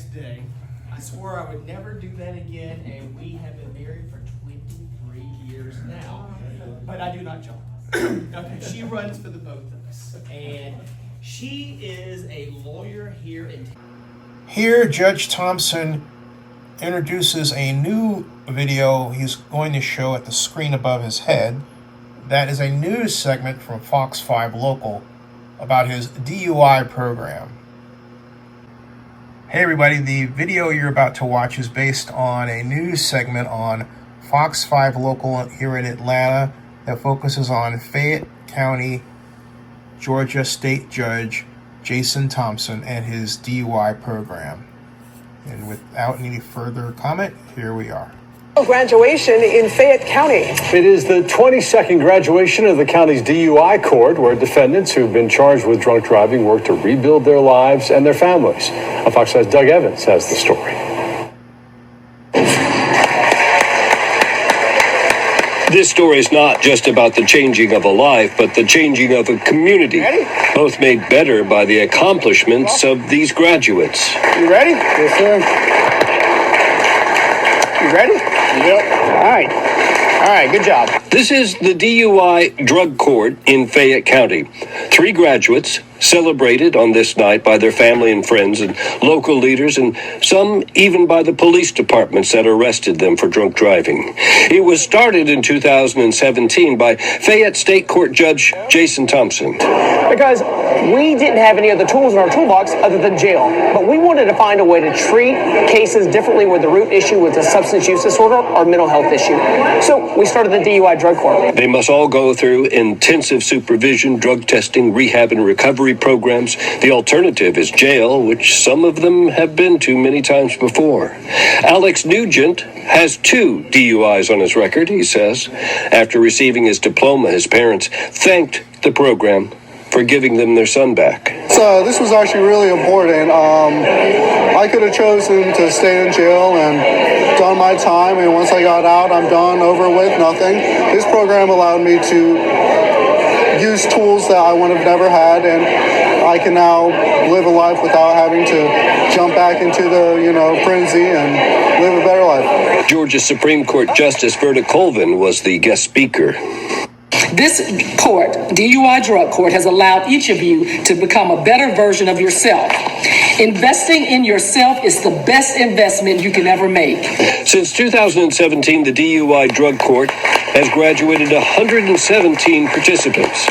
next day. I swore I would never do that again, and we have been married for 23 years now. But I do not jump. Okay, she runs for the both of us, and she is a lawyer here in town. Here, Judge Thompson introduces a new video he's going to show at the screen above his head. That is a news segment from Fox 5 Local about his DUI program. Hey everybody, the video you're about to watch is based on a news segment on Fox 5 Local here in Atlanta that focuses on Fayette County, Georgia State Judge Jason Thompson and his DUI program. And without any further comment, here we are. Graduation in Fayette County. It is the 22nd graduation of the county's DUI court, where defendants who've been charged with drunk driving work to rebuild their lives and their families. Fox 5's Doug Evans has the story. This story is not just about the changing of a life, but the changing of a community. Ready? Both made better by the accomplishments of these graduates. You ready? Yes, sir. You ready? Yep. All right, good job. This is the DUI drug court in Fayette County. 3 graduates celebrated on this night by their family and friends and local leaders, and some even by the police departments that arrested them for drunk driving. It was started in 2017 by Fayette State Court Judge Jason Thompson. Because we didn't have any other tools in our toolbox other than jail. But we wanted to find a way to treat cases differently where the root issue was a substance use disorder or mental health issue. So we started the DUI drug court. They must all go through intensive supervision, drug testing, rehab, and recovery programs. The alternative is jail, which some of them have been to many times before. Alex Nugent has 2 DUIs on his record, he says. After receiving his diploma, his parents thanked the program for giving them their son back. So this was actually really important. I could have chosen to stay in jail and done my time, and once I got out, I'm done, over with, nothing. This program allowed me to use tools that I would have never had, and I can now live a life without having to jump back into the frenzy and live a better life. Georgia Supreme Court Justice Verda Colvin was the guest speaker. This court, DUI drug court, has allowed each of you to become a better version of yourself. Investing in yourself is the best investment you can ever make. Since 2017, the DUI drug court has graduated 117 participants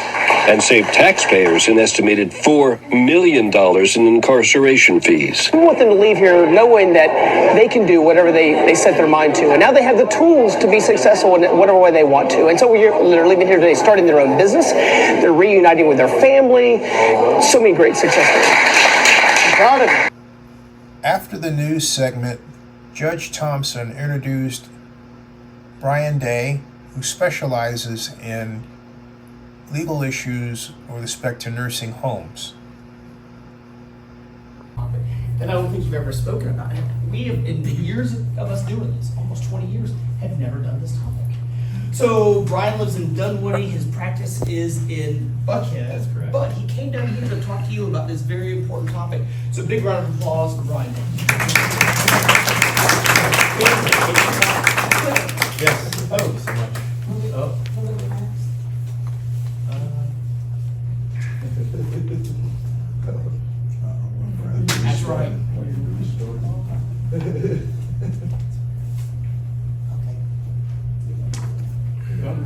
and saved taxpayers an estimated $4 million in incarceration fees. We want them to leave here knowing that they can do whatever they set their mind to. And now they have the tools to be successful in whatever way they want to. And so they're leaving here today starting their own business. They're reuniting with their family. So many great successes. I'm proud of them. After the news segment, Judge Thompson introduced Brian Day, who specializes in legal issues with respect to nursing homes. And I don't think you've ever spoken about it. We have, in the years of us doing this, almost 20 years, have never done this topic. So Brian lives in Dunwoody. His practice is in Buckhead. That's correct. But he came down here to talk to you about this very important topic. So big round of applause for Brian. Yes. Oh, thank you so much. Oh. That's right.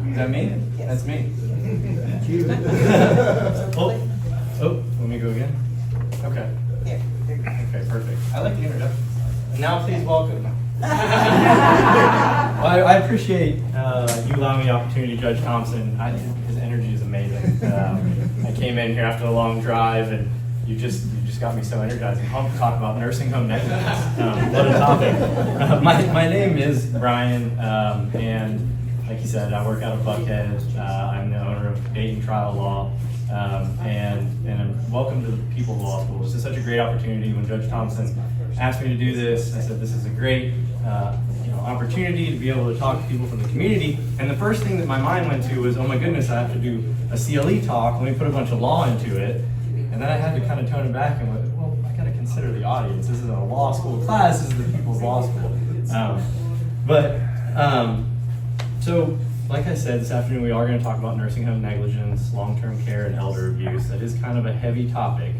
Is that me? Yes. That's me. Oh, let me go again. Okay. Okay, perfect. I like the introduction. Now please welcome. Well, I appreciate you allowing me the opportunity, Judge Thompson. I think his energy is amazing. I came in here after a long drive, and you just got me so energized. I'm pumped to talk about nursing home negligence. What a topic. My name is Brian, and like you said, I work out of Buckhead. I'm the owner of Dayton Trial Law, and welcome to the People Law School. This is such a great opportunity. When Judge Thompson asked me to do this, I said this is a great opportunity to be able to talk to people from the community. And the first thing that my mind went to was, oh my goodness, I have to do a CLE talk. Let me put a bunch of law into it. And then I had to kind of tone it back and went, well, I got to consider the audience. This isn't a law school class, this is the people's law school. So, like I said, this afternoon we are going to talk about nursing home negligence, long-term care, and elder abuse. That is kind of a heavy topic.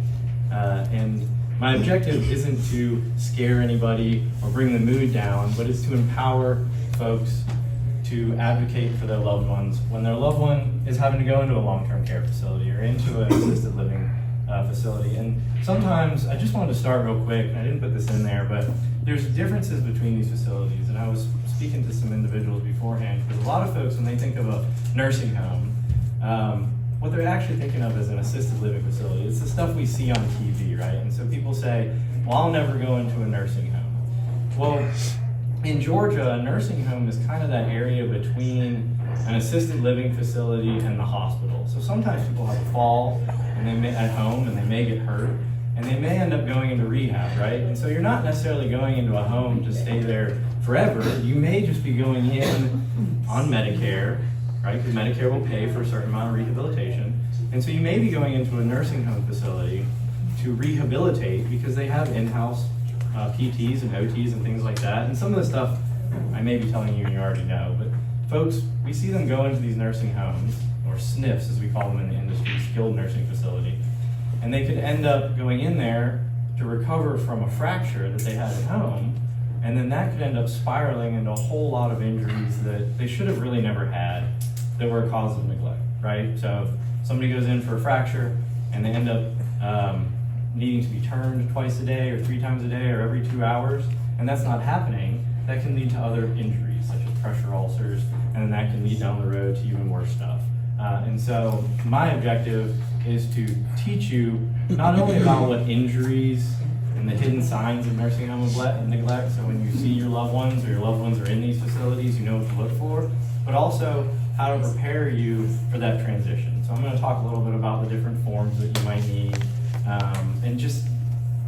And my objective isn't to scare anybody or bring the mood down, but it's to empower folks to advocate for their loved ones when their loved one is having to go into a long-term care facility or into an assisted living facility. And sometimes, I just wanted to start real quick, and I didn't put this in there, but there's differences between these facilities. And I was speaking to some individuals beforehand, because a lot of folks, when they think of a nursing home, what they're actually thinking of is an assisted living facility. It's the stuff we see on TV, right? And so people say, well, I'll never go into a nursing home. Well, in Georgia, a nursing home is kind of that area between an assisted living facility and the hospital. So sometimes people have a fall and they may, at home, and they may get hurt, and they may end up going into rehab, right? And so you're not necessarily going into a home to stay there forever. You may just be going in on Medicare, right? Because Medicare will pay for a certain amount of rehabilitation. And so you may be going into a nursing home facility to rehabilitate because they have in-house PTs and OTs and things like that. And some of the stuff I may be telling you and you already know, but folks, we see them go into these nursing homes, or SNFs as we call them in the industry, skilled nursing facility, and they could end up going in there to recover from a fracture that they had at home, and then that could end up spiraling into a whole lot of injuries that they should have really never had that were a cause of neglect, right? So if somebody goes in for a fracture and they end up needing to be turned twice a day or 3 times a day or every 2 hours, and that's not happening, that can lead to other injuries such as pressure ulcers, and then that can lead down the road to even worse stuff. And so my objective is to teach you not only about what injuries and the hidden signs of nursing home neglect, so when you see your loved ones or your loved ones are in these facilities, you know what to look for, but also how to prepare you for that transition. So I'm going to talk a little bit about the different forms that you might need, and just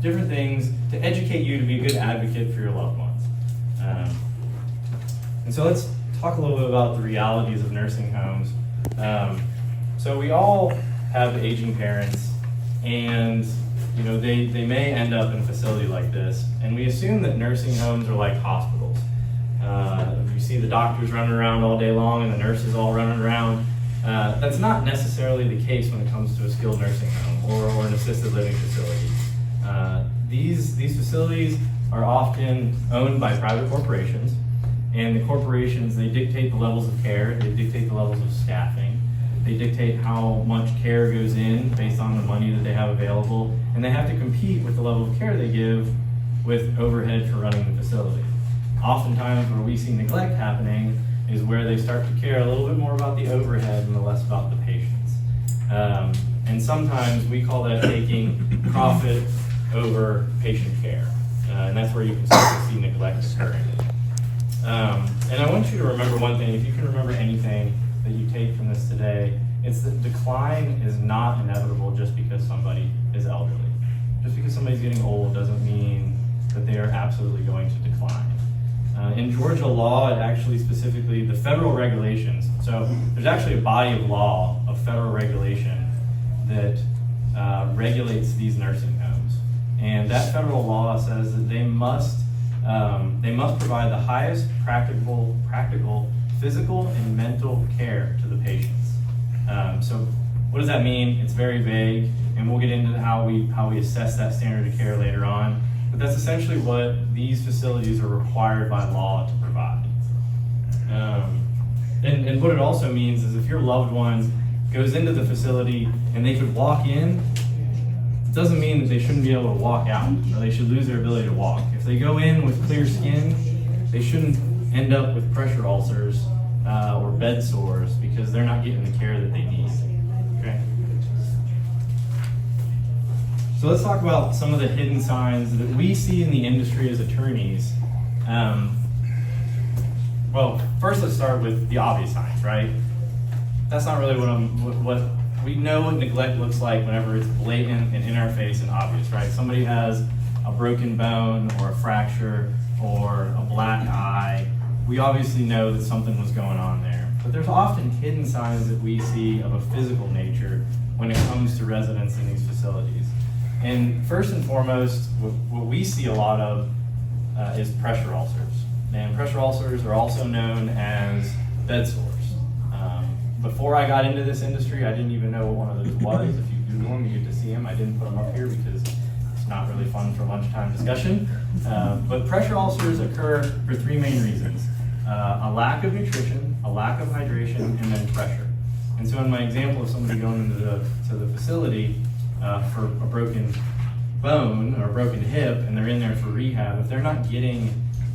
different things to educate you to be a good advocate for your loved ones. And so let's talk a little bit about the realities of nursing homes. So we all have aging parents, and you know they may end up in a facility like this, and we assume that nursing homes are like hospitals. You see the doctors running around all day long and the nurses all running around. That's not necessarily the case when it comes to a skilled nursing home or an assisted living facility. These facilities are often owned by private corporations, and the corporations, they dictate the levels of care, they dictate the levels of staffing, they dictate how much care goes in based on the money that they have available, and they have to compete with the level of care they give with overhead for running the facility. Oftentimes where we see neglect happening is where they start to care a little bit more about the overhead and less about the patients. And sometimes we call that taking profit over patient care. And that's where you can start to see neglect occurring. And I want you to remember one thing. If you can remember anything that you take from this today, it's that decline is not inevitable just because somebody is elderly. Just because somebody's getting old doesn't mean that they are absolutely going to decline. In Georgia law, it actually specifically, the federal regulations, so there's actually a body of law of federal regulation that regulates these nursing homes. And that federal law says that they must provide the highest practical physical and mental care to the patients. So what does that mean? It's very vague, and we'll get into how we assess that standard of care later on. But that's essentially what these facilities are required by law to provide. And what it also means is if your loved one goes into the facility and they could walk in, it doesn't mean that they shouldn't be able to walk out, or they should lose their ability to walk. If they go in with clear skin, they shouldn't end up with pressure ulcers or bed sores because they're not getting the care that they need. Okay? So let's talk about some of the hidden signs that we see in the industry as attorneys. Well, first let's start with the obvious signs, right? That's not really what we know what neglect looks like whenever it's blatant and in our face and obvious, right? Somebody has a broken bone or a fracture or a black eye. We obviously know that something was going on there. But there's often hidden signs that we see of a physical nature when it comes to residents in these facilities. And first and foremost, what we see a lot of is pressure ulcers. And pressure ulcers are also known as bed sores. Before I got into this industry, I didn't even know what one of those was. If you Google them, you get to see them. I didn't put them up here because it's not really fun for lunchtime discussion. But pressure ulcers occur for three main reasons. A lack of nutrition, a lack of hydration, and then pressure. And so in my example of somebody going into the facility for a broken bone or a broken hip, and they're in there for rehab, if they're not getting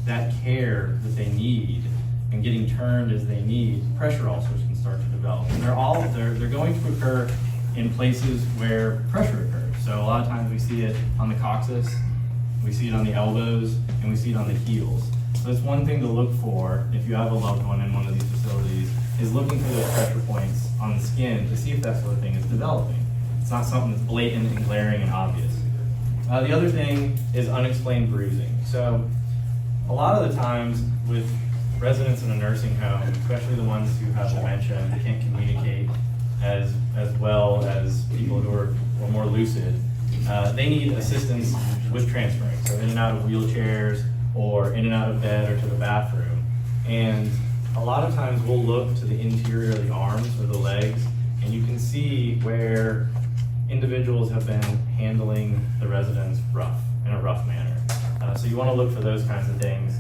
that care that they need and getting turned as they need, pressure ulcers can start to develop. And they're going to occur in places where pressure occurs. So a lot of times we see it on the coccyx, we see it on the elbows, and we see it on the heels. So that's one thing to look for if you have a loved one in one of these facilities, is looking for those pressure points on the skin to see if that sort of thing is developing. It's not something that's blatant and glaring and obvious. The other thing is unexplained bruising. So a lot of the times with residents in a nursing home, especially the ones who have dementia and they can't communicate as well as people who are more lucid, they need assistance with transferring. So in and out of wheelchairs or in and out of bed or to the bathroom. And a lot of times we'll look to the interior of the arms or the legs, and you can see where individuals have been handling the residents in a rough manner. So you want to look for those kinds of things.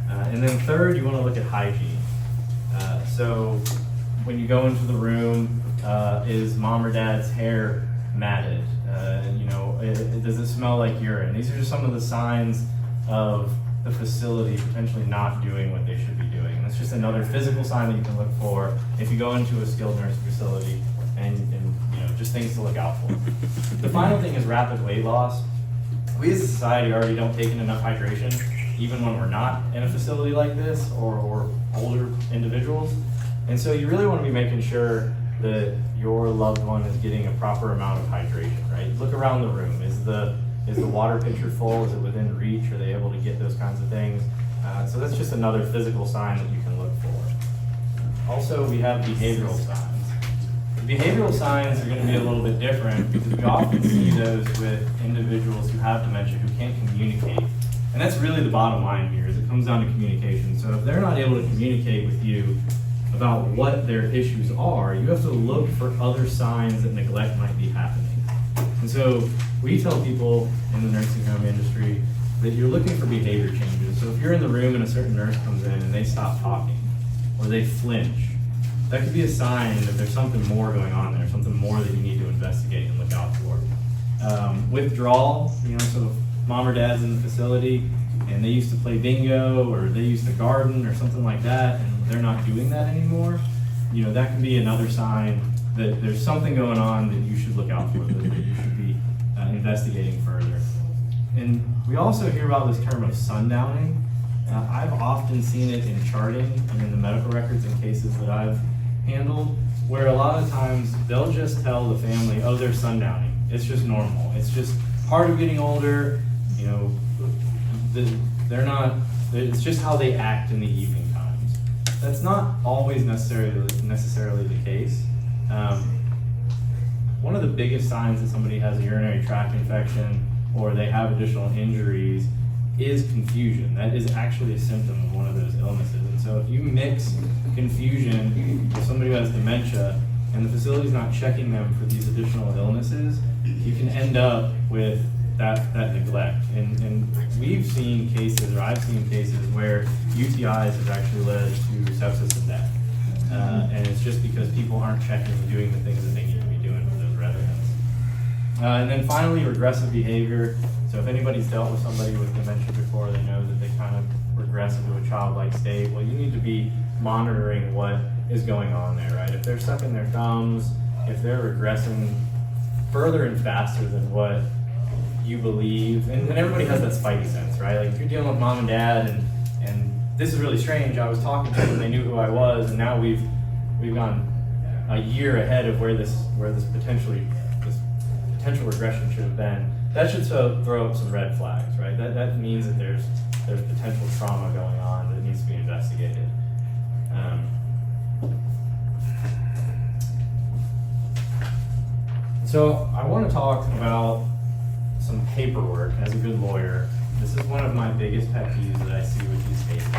And then third, you want to look at hygiene. So when you go into the room, is mom or dad's hair matted? Does it smell like urine? These are just some of the signs of the facility potentially not doing what they should be doing. And it's just another physical sign that you can look for if you go into a skilled nursing facility, and just things to look out for. The final thing is rapid weight loss. We as a society already don't take in enough hydration, even when we're not in a facility like this or older individuals. And so you really want to be making sure that your loved one is getting a proper amount of hydration, right? Look around the room. Is the water pitcher full? Is it within reach? Are they able to get those kinds of things? So that's just another physical sign that you can look for. Also, we have behavioral signs. Behavioral signs are going to be a little bit different because we often see those with individuals who have dementia who can't communicate. And that's really the bottom line here, is it comes down to communication. So if they're not able to communicate with you about what their issues are, you have to look for other signs that neglect might be happening. And so we tell people in the nursing home industry that you're looking for behavior changes. So if you're in the room and a certain nurse comes in and they stop talking or they flinch, that could be a sign that there's something more going on there, something more that you need to investigate and look out for. Withdrawal, so mom or dad's in the facility and they used to play bingo or they used to garden or something like that, and they're not doing that anymore, that can be another sign that there's something going on that you should look out for, that you should be investigating further. And we also hear about this term of sundowning. I've often seen it in charting and in the medical records in cases that I've handled, where a lot of times they'll just tell the family, oh, they're sundowning. It's just normal. It's just part of getting older. They're not, it's just how they act in the evening times. That's not always necessarily the case. One of the biggest signs that somebody has a urinary tract infection or they have additional injuries is confusion. That is actually a symptom of one of those illnesses. And so if you mix confusion with somebody who has dementia and the facility's not checking them for these additional illnesses, you can end up with that neglect. And we've seen cases, or I've seen cases, where UTIs have actually led to sepsis and death. And it's just because people aren't checking and doing the things that they need to be doing for those residents. And then finally, regressive behavior. So if anybody's dealt with somebody with dementia before, they know that they kind of regress into a childlike state. Well, you need to be monitoring what is going on there, right? If they're sucking their thumbs, if they're regressing further and faster than what you believe, and everybody has that spidey sense, right? Like if you're dealing with mom and dad, and this is really strange. I was talking to them, they knew who I was, and now we've gone a year ahead of where this potential regression should have been. That should throw up some red flags, right? That means that there's potential trauma going on that needs to be investigated. So I want to talk about some paperwork as a good lawyer. This is one of my biggest pet peeves that I see with these cases.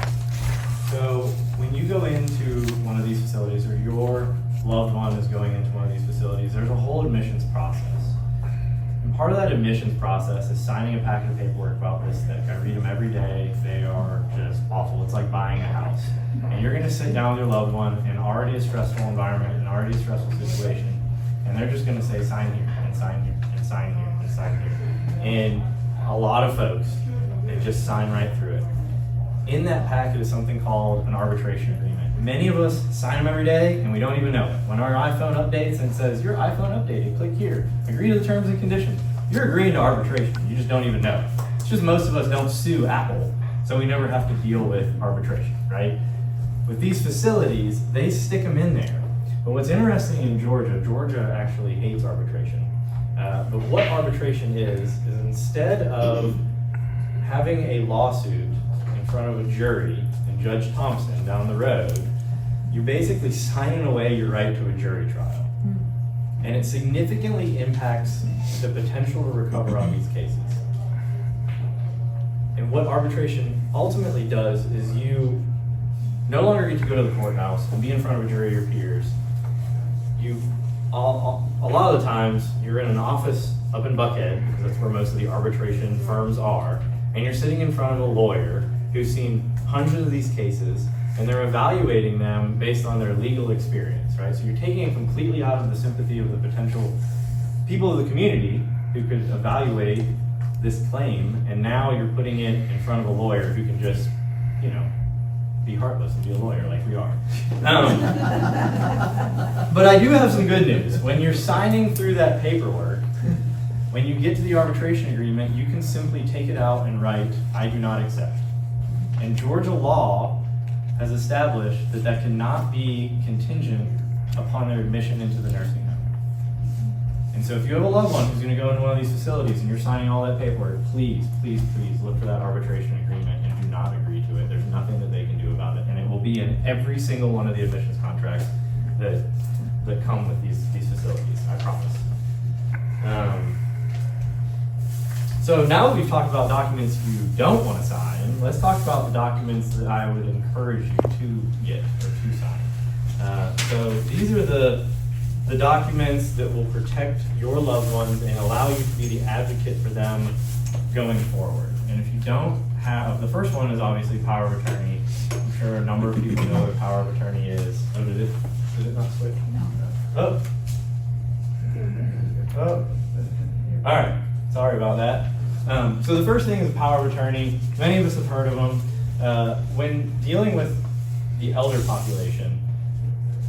So when you go into one of these facilities, or your loved one is going into one of these facilities, there's a whole admissions process. And part of that admissions process is signing a packet of paperwork about this thick. I read them every day. They are just awful. It's like buying a house. And you're gonna sit down with your loved one in already a stressful environment, and already a stressful situation, and they're just gonna say, sign here, and sign here, and sign here, and sign here. And a lot of folks, they just sign right through it. In that packet is something called an arbitration agreement. Many of us sign them every day and we don't even know it. When our iPhone updates and it says, your iPhone updated, click here, agree to the terms and conditions. You're agreeing to arbitration, you just don't even know. It's just most of us don't sue Apple, so we never have to deal with arbitration, right? With these facilities, they stick them in there. But what's interesting in Georgia actually hates arbitration. But what arbitration is instead of having a lawsuit in front of a jury and Judge Thompson down the road, you're basically signing away your right to a jury trial. And it significantly impacts the potential to recover on these cases. And what arbitration ultimately does is you no longer get to go to the courthouse and be in front of a jury of your peers. A lot of the times, you're in an office up in Buckhead, because that's where most of the arbitration firms are, and you're sitting in front of a lawyer who's seen hundreds of these cases, and they're evaluating them based on their legal experience, right? So you're taking it completely out of the sympathy of the potential people of the community who could evaluate this claim, and now you're putting it in front of a lawyer who can just, be heartless and be a lawyer like we are. But I do have some good news. When you're signing through that paperwork, when you get to the arbitration agreement, you can simply take it out and write, I do not accept. And Georgia law has established that that cannot be contingent upon their admission into the nursing home. And so if you have a loved one who's going to go into one of these facilities and you're signing all that paperwork, please, please, please look for that arbitration agreement and do not agree to it. There's nothing that they can do about it. And it will be in every single one of the admissions contracts that come with these facilities, I promise. So now that we've talked about documents you don't want to sign, let's talk about the documents that I would encourage you to get or to sign. So these are the documents that will protect your loved ones and allow you to be the advocate for them going forward. And if you don't have, the first one is obviously power of attorney. I'm sure a number of people know what power of attorney is. Oh, did it not switch? No. Oh. All right. Sorry about that. So the first thing is power of attorney. Many of us have heard of them. When dealing with the elder population,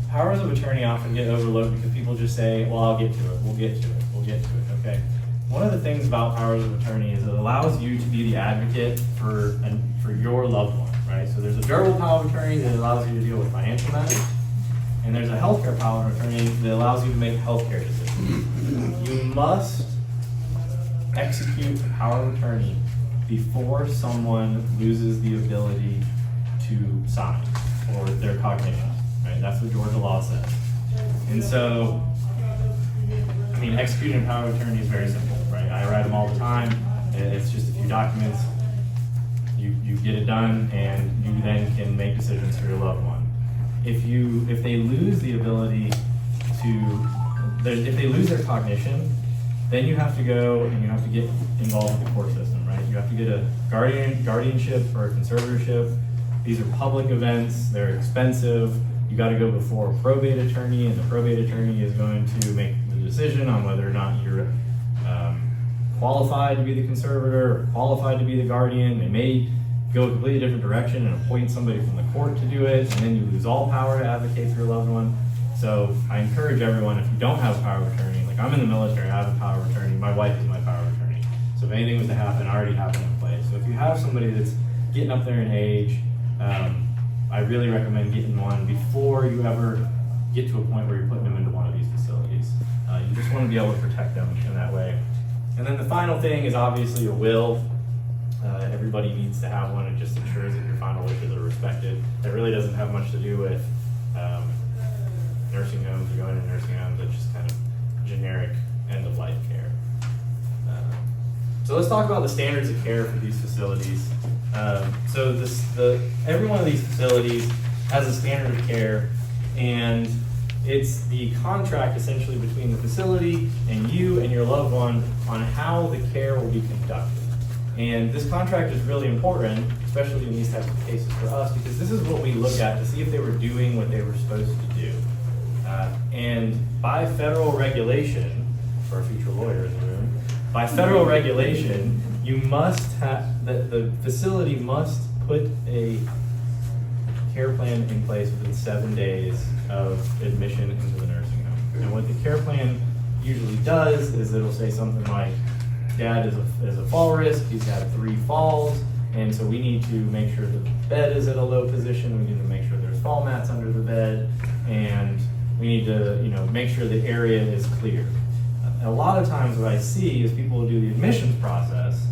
powers of attorney often get overlooked because people just say, well, I'll get to it, we'll get to it, we'll get to it, okay? One of the things about powers of attorney is it allows you to be the advocate for your loved one, right? So there's a durable power of attorney that allows you to deal with financial matters, and there's a healthcare power of attorney that allows you to make healthcare decisions. You must execute the power of attorney before someone loses the ability to sign or their cognition. Right? That's what Georgia law says. And so, executing a power of attorney is very simple, right? I write them all the time. It's just a few documents. You get it done, and you then can make decisions for your loved one. If they lose the ability if they lose their cognition, then you have to go and you have to get involved with the court system, right? You have to get a guardianship or a conservatorship. These are public events. They're expensive. You got to go before a probate attorney, and the probate attorney is going to make the decision on whether or not you're qualified to be the conservator or qualified to be the guardian. They may go a completely different direction and appoint somebody from the court to do it, and then you lose all power to advocate for your loved one. So I encourage everyone, if you don't have a power of attorney, like I'm in the military, I have a power of attorney, my wife is my power of attorney. So if anything was to happen, I already have it in place. So if you have somebody that's getting up there in age, I really recommend getting one before you ever get to a point where you're putting them into one of these facilities. You just want to be able to protect them in that way. And then the final thing is obviously a will. Everybody needs to have one. It just ensures that your final wishes are respected. It really doesn't have much to do with nursing homes or going to nursing homes. It's just kind of generic end-of-life care. So let's talk about the standards of care for these facilities. Every one of these facilities has a standard of care, and it's the contract essentially between the facility and you and your loved one on how the care will be conducted. And this contract is really important, especially in these types of cases for us, because this is what we look at to see if they were doing what they were supposed to do. And by federal regulation, for a future lawyer in the room, by federal regulation, you must have, the facility must put a care plan in place within 7 days of admission into the nursing home. And what the care plan usually does is it'll say something like, Dad is a fall risk, he's had 3 falls, and so we need to make sure the bed is at a low position, we need to make sure there's fall mats under the bed, and we need to make sure the area is clear. A lot of times what I see is people will do the admissions process,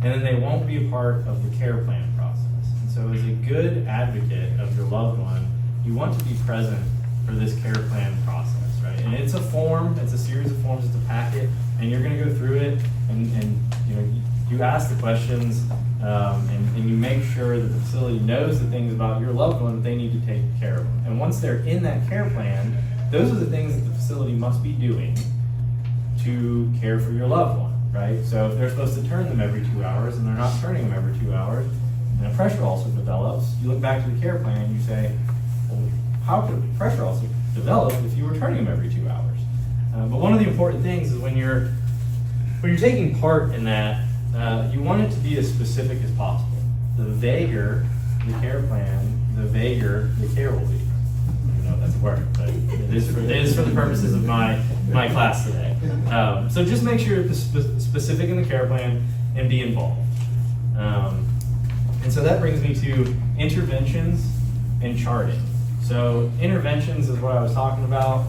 and then they won't be a part of the care plan process. And so as a good advocate of your loved one, you want to be present for this care plan process, right? And it's a form, it's a series of forms, it's a packet, and you're gonna go through it, and you ask the questions, and you make sure that the facility knows the things about your loved one that they need to take care of them. And once they're in that care plan, those are the things that the facility must be doing to care for your loved one, right? So if they're supposed to turn them every 2 hours and they're not turning them every 2 hours, and a pressure ulcer develops, you look back to the care plan and you say, well, how could a pressure ulcer develop if you were turning them every 2 hours? But one of the important things is when you're taking part in that, you want it to be as specific as possible. The vaguer the care plan, the vaguer the care will be. I don't know if that's a word, but it is for the purposes of my class today. So just make sure it's specific in the care plan and be involved. And so that brings me to interventions and charting. So interventions is what I was talking about.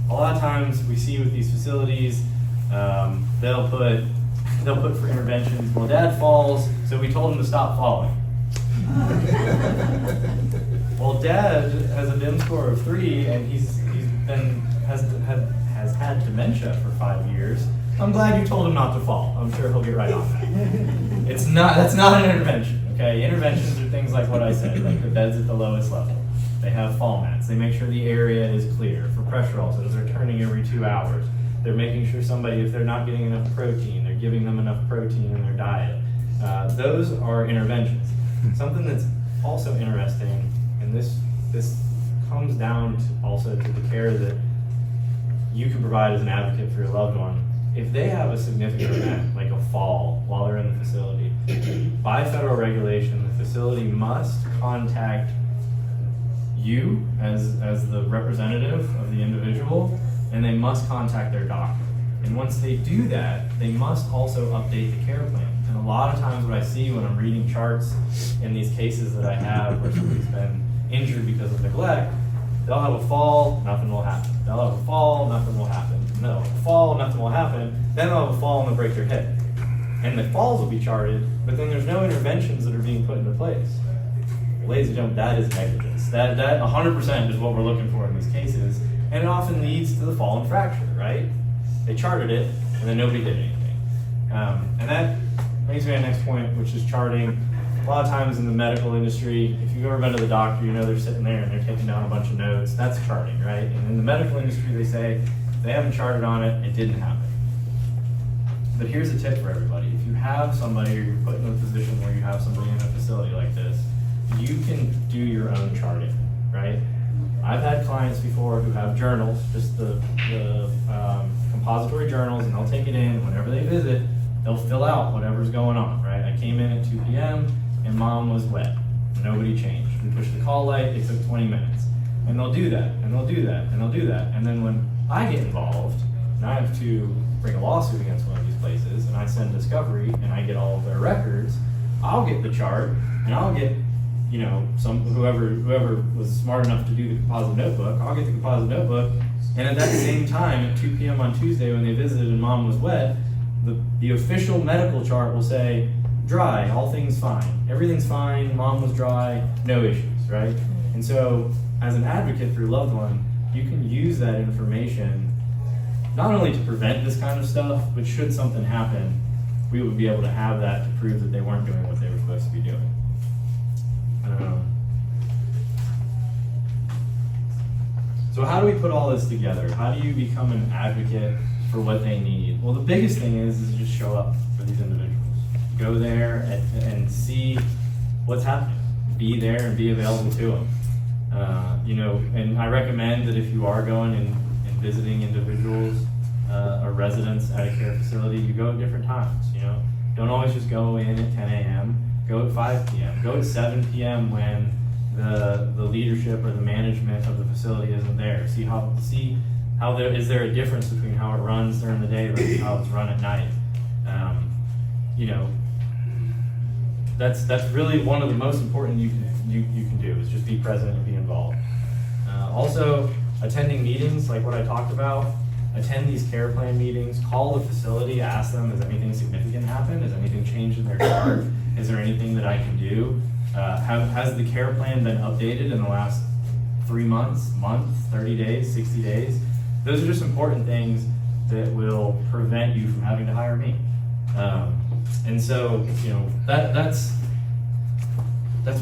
A lot of times we see with these facilities, they'll put for interventions, well, Dad falls, so we told him to stop falling. Well, Dad has a DIM score of 3, and has had dementia for 5 years. I'm glad you told him not to fall. I'm sure he'll get right on that. That's not an intervention, okay? Interventions are things like what I said, like the bed's at the lowest level. They have fall mats. They make sure the area is clear. For pressure ulcers, they're turning every 2 hours. They're making sure somebody, if they're not getting enough protein, they're giving them enough protein in their diet. Those are interventions. Something that's also interesting, and this comes down also to the care that you can provide as an advocate for your loved one. If they have a significant event, like a fall while they're in the facility, by federal regulation, the facility must contact you as the representative of the individual, and they must contact their doctor. And once they do that, they must also update the care plan. And a lot of times what I see when I'm reading charts in these cases that I have where somebody's been injured because of neglect, they'll have a fall, nothing will happen. They'll have a fall, nothing will happen. They'll have a fall, nothing will happen. Then they'll have a fall and they'll break their hip. And the falls will be charted, but then there's no interventions that are being put into place. Ladies and gentlemen, that is negligence. That 100% is what we're looking for in these cases. And it often leads to the fall and fracture, right? They charted it, and then nobody did anything. And that brings me to the next point, which is charting. A lot of times in the medical industry, if you've ever been to the doctor, you know they're sitting there and they're taking down a bunch of notes. That's charting, right? And in the medical industry, they say, if they haven't charted on it, it didn't happen. But here's a tip for everybody. If you have somebody, or you're put in a position where you have somebody in a facility like this, you can do your own charting, right? I've had clients before who have journals, just the compository journals, and they'll take it in. Whenever they visit, they'll fill out whatever's going on, right? I came in at 2 p.m. and Mom was wet. Nobody changed. We pushed the call light, it took 20 minutes. And they'll do that, and they'll do that, and they'll do that. And then when I get involved, and I have to bring a lawsuit against one of these places, and I send discovery, and I get all of their records, I'll get the chart, and I'll get whoever was smart enough to do the composite notebook, I'll get the composite notebook, and at that same time, at 2 p.m. on Tuesday when they visited and Mom was wet, the official medical chart will say, dry, all things fine. Everything's fine, Mom was dry, no issues, right? And so, as an advocate for your loved one, you can use that information not only to prevent this kind of stuff, but should something happen, we would be able to have that to prove that they weren't doing what they were supposed to be doing. So how do we put all this together? How do you become an advocate for what they need? Well, the biggest thing is just show up for these individuals. Go there and see what's happening. Be there and be available to them. And I recommend that if you are going and visiting individuals or residents at a care facility, you go at different times. Don't always just go in at 10 a.m. Go at 5 p.m. Go at 7 p.m. when the leadership or the management of the facility isn't there. See how there is there a difference between how it runs during the day versus how it's run at night. That's really one of the most important you can do is just be present and be involved. Also, attending meetings like what I talked about. Attend these care plan meetings. Call the facility. Ask them: has anything significant happened? Has anything changed in their chart? Is there anything that I can do? Has the care plan been updated in the last 3 months, month, 30 days, 60 days? Those are just important things that will prevent you from having to hire me. And so, that's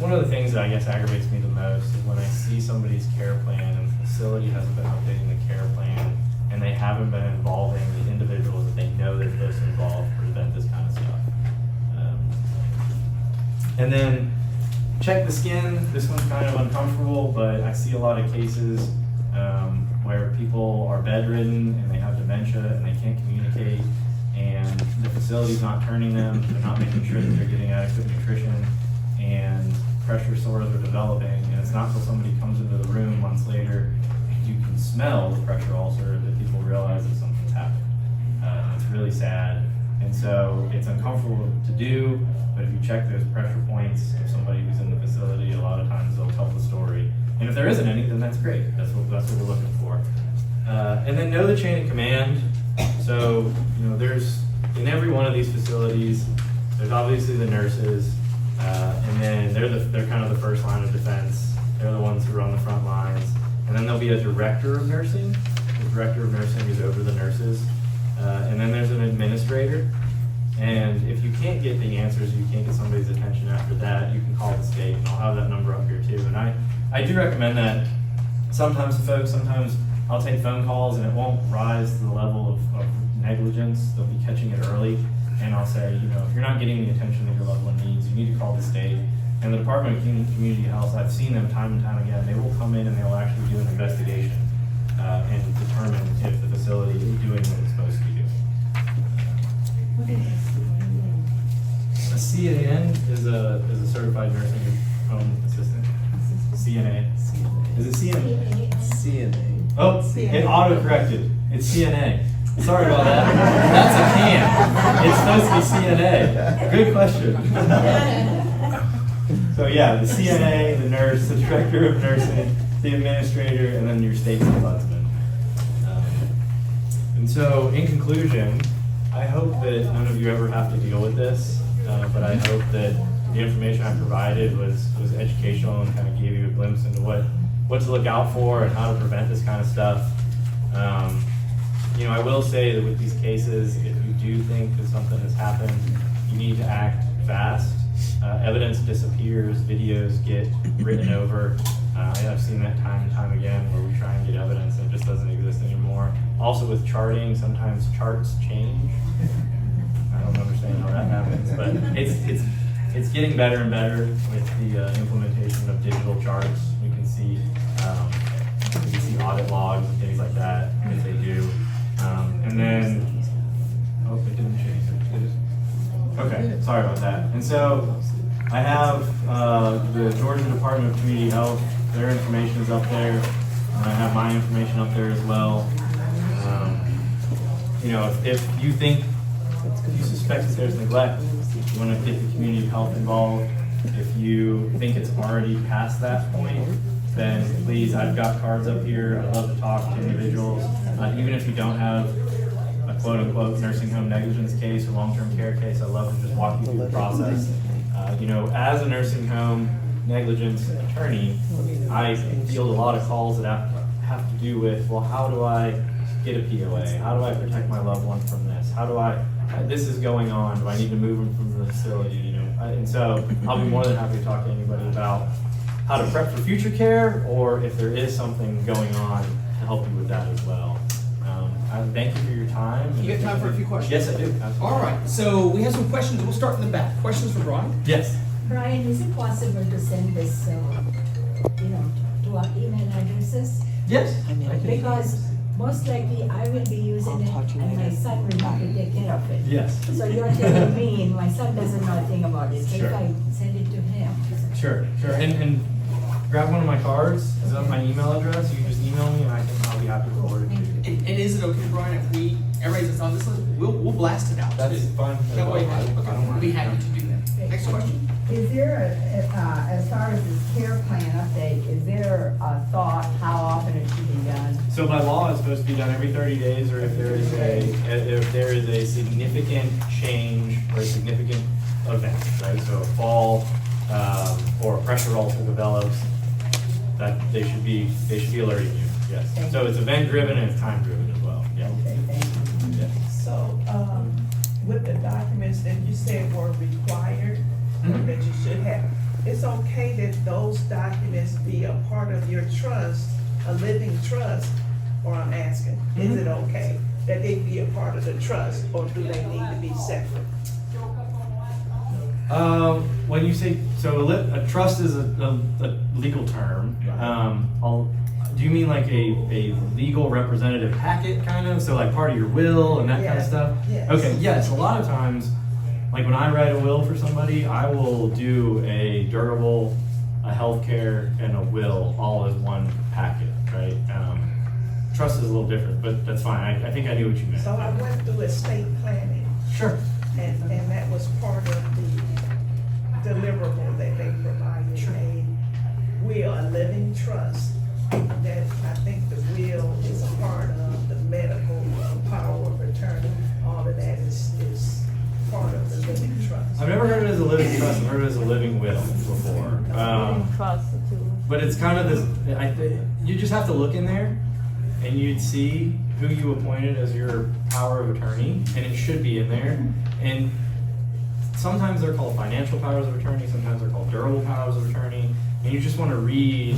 one of the things that I guess aggravates me the most is when I see somebody's care plan and the facility hasn't been updating the care plan and they haven't been involving the individuals that they know they're supposed to involve to prevent this kind of stuff. And then check the skin. This one's kind of uncomfortable, but I see a lot of cases where people are bedridden and they have dementia and they can't communicate, and the facility's not turning them. They're not making sure that they're getting adequate nutrition, and pressure sores are developing. And it's not until somebody comes into the room months later and you can smell the pressure ulcer that people realize that something's happened. It's really sad. And so it's uncomfortable to do, but if you check those pressure points of somebody who's in the facility, a lot of times they'll tell the story. And if there isn't any, then that's great. That's what we're looking for. And then know the chain of command. So, there's, in every one of these facilities, there's obviously the nurses, and then they're kind of the first line of defense. They're the ones who are on the front lines. And then there'll be a director of nursing. The director of nursing is over the nurses. And then there's an administrator. And if you can't get the answers, you can't get somebody's attention after that, you can call the state, and I'll have that number up here too. And I do recommend that sometimes I'll take phone calls and it won't rise to the level of negligence. They'll be catching it early. And I'll say, if you're not getting the attention that your loved one needs, you need to call the state. And the Department of Community Health, I've seen them time and time again, they will come in and they'll actually do an investigation and determine if the facility is doing what it's supposed to be doing. A CAN is a certified nursing home assistant. CNA. Is it CNA? CNA. Oh, it auto-corrected. It's CNA. Sorry about that. That's a can. It's supposed to be CNA. Good question. So yeah, the CNA, the nurse, the director of nursing, the administrator, and then your state ombudsman. And so, in conclusion, I hope that none of you ever have to deal with this, but I hope that the information I provided was educational and kind of gave you a glimpse into what to look out for and how to prevent this kind of stuff. I will say that with these cases, if you do think that something has happened, you need to act fast. Evidence disappears, videos get written over. I've seen that time and time again where we try and get evidence and it just doesn't exist anymore. Also with charting, sometimes charts change. I don't understand how that happens, but it's getting better and better with the implementation of digital charts. We can see audit logs and things like that if they do. And then, it didn't change. Okay, sorry about that. And so I have the Georgia Department of Community Health. Their information is up there. I have my information up there as well. If you suspect that there's neglect, if you want to get the community health involved, if you think it's already past that point, then please, I've got cards up here. I'd love to talk to individuals. Even if you don't have a quote-unquote nursing home negligence case or long-term care case, I'd love to just walk you through the process. As a nursing home negligence attorney, I field a lot of calls that have to do with, well, how do I get a POA? How do I protect my loved one from this? How do I, this is going on, do I need to move them from the facility, you know? And so I'll be more than happy to talk to anybody about how to prep for future care, or if there is something going on, to help you with that as well. I thank you for your time. You got time for a few questions? Yes, I do. Absolutely. All right, so we have some questions. We'll start in the back. Questions for Brian? Yes. Brian, is it possible to send this, to our email addresses? Yes. Because most likely I will be using it and my son will have to take care of it. Yes. So you're telling me, my son doesn't know a thing about it, so Sure. if I send it to him. Sure. And grab one of my cards. Is that my email address? You can just email me and I'll be happy to forward it to you. And is it okay, Brian, if everybody that's on this list, we'll blast it out. That's too. fine. That way, I don't we'll mind. be happy to do that. Next question? Is there, as far as this care plan update, is there a thought how often it should be done? So by law, it's supposed to be done every 30 days, or if there is a significant change or a significant event, right? So a fall or a pressure ulcer develops, that they should be alerting you. Yes. So it's event driven and it's time driven as well. Yeah. Okay, thank you. Yeah. So, with the documents that you said were required, that you should have, it's okay that those documents be a part of your trust, a living trust, or I'm asking, is it okay that they be a part of the trust, or do they need to be separate? When you say, so a trust is a legal term. Do you mean like a legal representative packet kind of? So like part of your will and that kind of Yeah. stuff? Yes. Okay, yes, a lot of times, like when I write a will for somebody, I will do a durable, a healthcare, and a will all as one packet, right? Trust is a little different, but that's fine. I think I knew what you meant. So I went through estate planning, Sure. and that was part of the deliverable that they provided. A will, a living trust, that I think the will is a part of the medical power of attorney. All of that is part of the living trust. I've never heard of it as a living trust. I've heard of it as a living will before. But it's kind of this, you just have to look in there and you'd see who you appointed as your power of attorney, and it should be in there. And sometimes they're called financial powers of attorney, sometimes they're called durable powers of attorney, and you just want to read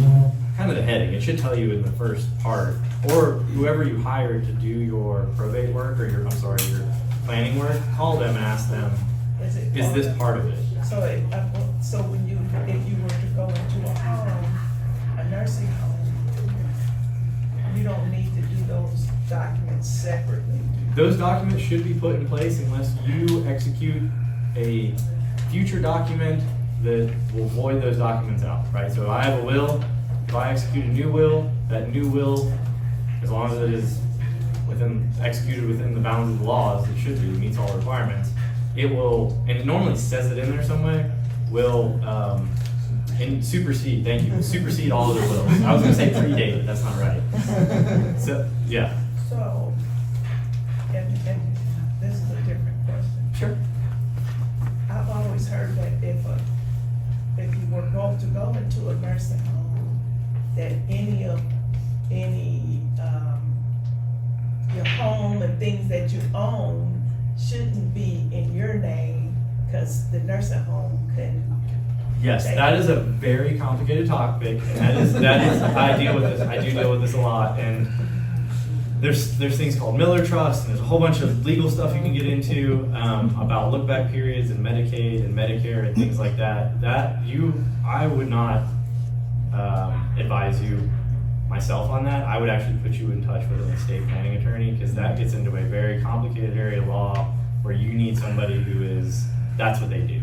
kind of the heading. It should tell you in the first part, or whoever you hired to do your probate work or your planning work, call them and ask them, is this part of it? So, if you were to go into a home, a nursing home, you don't need to do those documents separately. Those documents should be put in place unless you execute a future document that will void those documents out, right? So I have a will. If I execute a new will, that new will, as long as it is executed within the bounds of the laws, it should be, it meets all requirements, it will, and it normally says it in there some way, will supersede, thank you, supersede all other wills. I was gonna say predate, but that's not right. So, yeah. So, and this is a different question. Sure. I've always heard that if you were going to go into a nursing home, that any your home and things that you own shouldn't be in your name, because the nursing home can. Yes, that is a very complicated topic. And that is I deal with this. I do deal with this a lot, and there's things called Miller Trust, and there's a whole bunch of legal stuff you can get into about look back periods and Medicaid and Medicare and things like that. I would not advise you myself on that. I would actually put you in touch with an estate planning attorney, because that gets into a very complicated area of law where you need somebody that's what they do.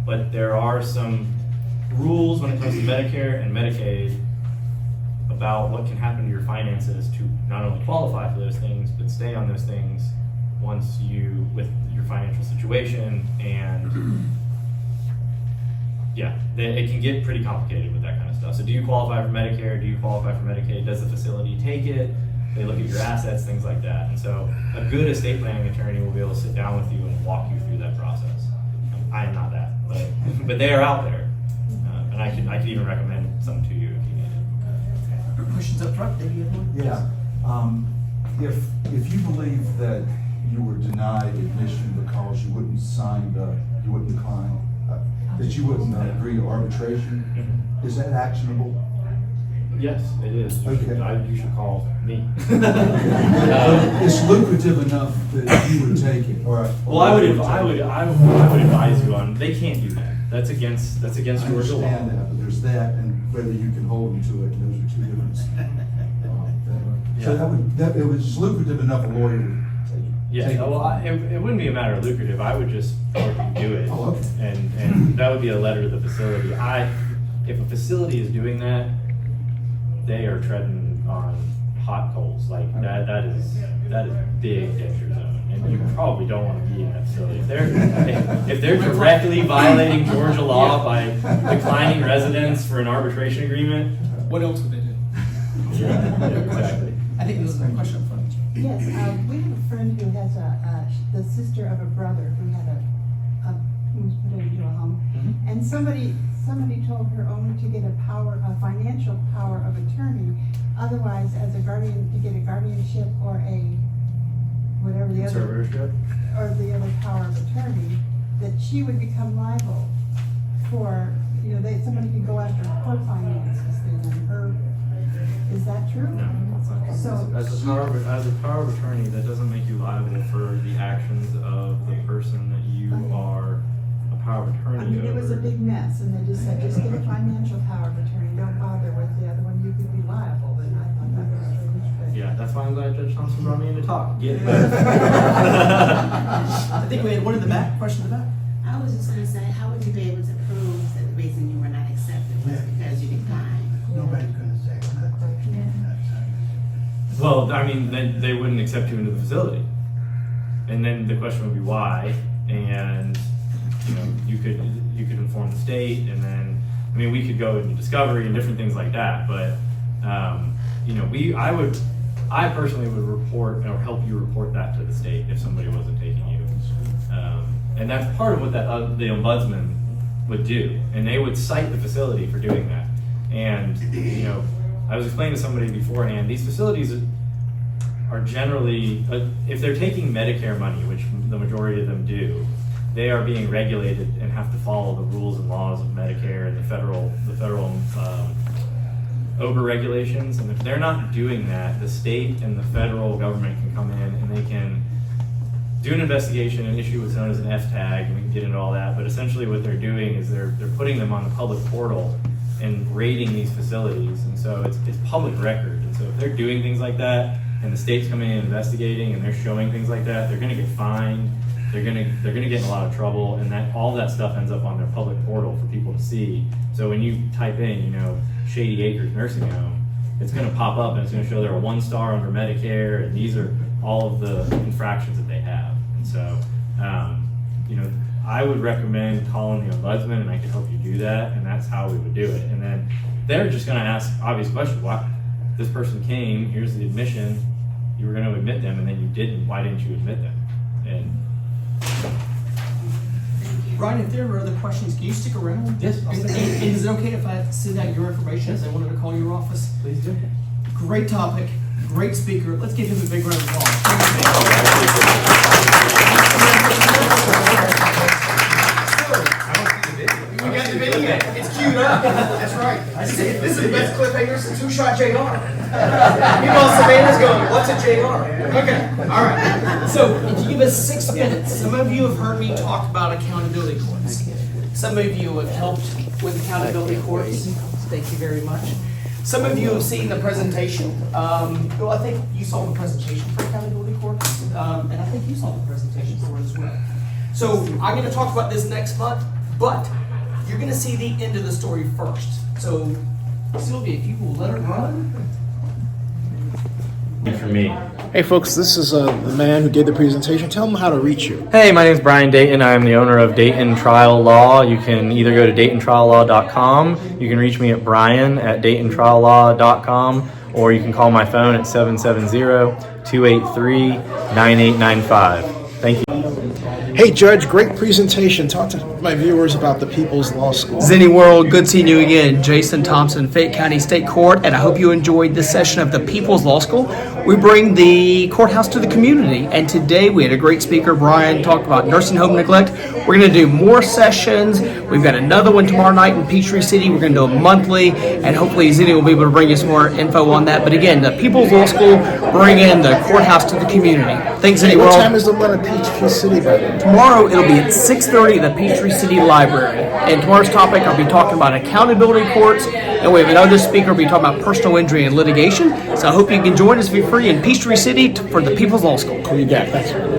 But there are some rules when it comes to Medicare and Medicaid about what can happen to your finances to not only qualify for those things, but stay on those things once with your financial situation. And yeah, it can get pretty complicated with that kind of stuff. So do you qualify for Medicare? Do you qualify for Medicaid? Does the facility take it? They look at your assets, things like that. And so a good estate planning attorney will be able to sit down with you and walk you through that process. I am not that, but they are out there. And I could even recommend some to you if you need it. Questions up front, David, you have one? Yeah. If you believe that you were denied admission because you wouldn't decline, that you wouldn't agree to arbitration, is that actionable? Yes, it is. Okay. You should call me. It's lucrative enough that you would take it. Well, I would advise you on. They can't do that. That's against I Georgia law. understand that, but there's that and whether you can hold them to it, and those are two different. So it was lucrative enough a lawyer would Yeah, take it. well, it wouldn't be a matter of lucrative. I would just do it, Oh, okay. and that would be a letter to the facility. If a facility is doing that, they are treading on hot coals. Like that is big danger zone, and you probably don't want to be in that facility. If they're directly violating Georgia law by declining residence for an arbitration agreement, What else would they do? yeah, exactly. I think this is a question in front of you. Yes, we have a friend who has the sister of a brother who had who was put into a home, and somebody told her only to get a financial power of attorney. Otherwise, as a guardian, to get a guardianship or a whatever the other Conservatorship? or the other power of attorney, that she would become liable for somebody could go after her finances then and her. Is that true? No. So As a power of attorney, that doesn't make you liable for the actions of the person that you are a power of attorney I mean, it was a over. big mess, and they just said, just get a financial power of attorney, don't bother with the other one, you could be liable, and I thought that was strange, but. Yeah, that's why I'm glad Judge Thompson brought me in to talk. Get I think we had one in the back, question in the back. I was just gonna say, how would you be able to prove that the reason you were not accepted was because you declined? Nobody's gonna say that. Well, I mean, they wouldn't accept you into the facility. And then the question would be why, and you could inform the state, and then we could go into discovery and different things like that. But I personally would report or help you report that to the state if somebody wasn't taking you, and that's part of what the ombudsman would do, and they would cite the facility for doing that. And I was explaining to somebody beforehand, these facilities are generally, if they're taking Medicare money, which the majority of them do, they are being regulated and have to follow the rules and laws of Medicare and the federal OBRA regulations. And if they're not doing that, the state and the federal government can come in and they can do an investigation and issue what's known as an F tag, and we can get into all that. But essentially what they're doing is they're putting them on the public portal and rating these facilities, and so it's public record. And so if they're doing things like that, and the state's coming in and investigating, and they're showing things like that, they're going to get fined. They're going to get in a lot of trouble, and all that stuff ends up on their public portal for people to see. So when you type in, Shady Acres Nursing Home, it's going to pop up and it's going to show they're a 1-star under Medicare, and these are all of the infractions that they have. And so, I would recommend calling the ombudsman, and I can help you do that, and that's how we would do it. And then they're just going to ask obvious questions. Why this person came? Here's the admission. You were going to admit them, and then you didn't. Why didn't you admit them? And Ryan, if there are other questions, can you stick around? Yes, I'll stick around. And is it okay if I send out your information as I wanted to call your office? Please do. Great topic, great speaker. Let's give him a big round of applause. We got the video. It's queued up. That's right. This is the best cliffhanger since Who Shot JR? Meanwhile, Savannah's going, what's a JR? Okay, all right. So if you give us 6 minutes, some of you have heard me talk about accountability courts. Some of you have helped with accountability courts. Thank you very much. Some of you have seen the presentation. Well, I think you saw the presentation for accountability courts, and I think you saw the presentation for it as well. So I'm going to talk about this next month, but you're going to see the end of the story first. So Sylvia, if you will let it run. For me. Hey folks, this is the man who gave the presentation. Tell them how to reach you. Hey, my name is Brian Dayton. I'm the owner of Dayton Trial Law. You can either go to DaytonTrialLaw.com. You can reach me at Brian@DaytonTrialLaw.com, or you can call my phone at 770-283-9895. Thank you. Hey, Judge, great presentation. Talk to my viewers about the People's Law School. Zenny World, good seeing you again. Jason Thompson, Fayette County State Court, and I hope you enjoyed this session of the People's Law School. We bring the courthouse to the community, and today we had a great speaker. Brian talked about nursing home neglect. We're going to do more sessions. We've got another one tomorrow night in Peachtree City. We're going to do it monthly, and hopefully Zenny will be able to bring you some more info on that. But again, the People's Law School bringing the courthouse to the community. Thanks, Zenny World. What time is the one at Peachtree City, by the way? Tomorrow it'll be at 6:30 at the Peachtree City Library. And tomorrow's topic, I'll be talking about accountability courts, and we have another speaker will be talking about personal injury and litigation. So I hope you can join us if you're free in Peachtree City for the People's Law School. Cool, you got it. Thanks.